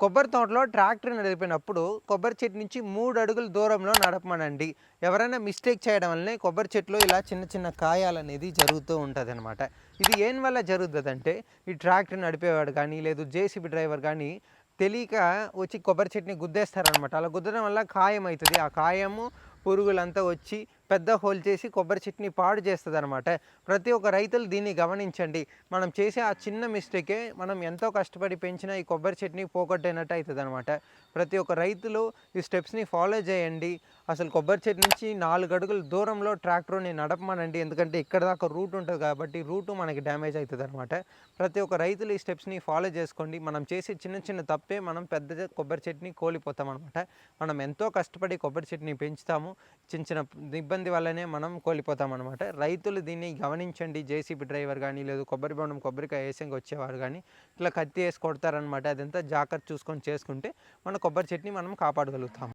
కొబ్బరి తోటలో ట్రాక్టర్ నడిపినప్పుడు కొబ్బరి చెట్టు నుంచి 3 అడుగుల దూరంలో నడపమనండి. ఎవరైనా మిస్టేక్ చేయడం వల్లనే కొబ్బరి చెట్టులో ఇలా చిన్న చిన్న కాయాలనేది జరుగుతూ ఉంటదనమాట. ఇది ఏం వల్ల జరుగుతదంటే, ఈ ట్రాక్టర్ నడిపేవాడు కానీ, లేదు జేసీబీ డ్రైవర్ గానీ తెలియక వచ్చి కొబ్బరి చెట్టుని గుద్దేస్తారనమాట. అలా గుద్దడం వల్ల కాయమైతది. ఆ కాయము, పురుగులంతా వచ్చి పెద్ద హోల్ చేసి కొబ్బరి చెట్టుని పాడు చేస్తదనమాట. ప్రతి ఒక్క రైతులు దీన్ని గమనించండి. మనం చేసే ఆ చిన్న మిస్టేకే మనం ఎంతో కష్టపడి పెంచిన ఈ కొబ్బరి చెట్టుని పోగొట్టినట్టు అయితదనమాట. ప్రతి ఒక్క రైతులు ఈ స్టెప్స్‌ని ఫాలో చేయండి. అసలు కొబ్బరి చెట్టు నుంచి 4 అడుగుల దూరంలో ట్రాక్టర్‌ని నడపమనండి. ఎందుకంటే ఇక్కడి దాకా రూట్ ఉంటది కాబట్టి రూటు మనకి డ్యామేజ్ అయితదనమాట. ప్రతి ఒక్క రైతులు ఈ స్టెప్స్‌ని ఫాలో చేసుకోండి. మనం చేసే చిన్న చిన్న తప్పే మనం పెద్ద కొబ్బరి చెట్టుని కోల్పోతామనమాట. మనం ఎంతో కష్టపడి కొబ్బరి చెట్టుని పెంచుతాము. చిన్న చిన్న ఇబ్బంది వల్లనే మనం కోల్పోతామనమాట. రైతులు దీన్ని గమనించండి. జేసీబీ డ్రైవర్ గానీ, లేదు కొబ్బరి బొండం కొబ్బరికాయ ఏసేంగా వచ్చేవారు గానీ, ఇట్లా కత్తి ఏసి కొడతారనమాట. అదంతా జాగ్రత్త చూసుకొని చేసుకుంటే మన కొబ్బరి చెట్టుని మనం కాపాడగలుగుతాం.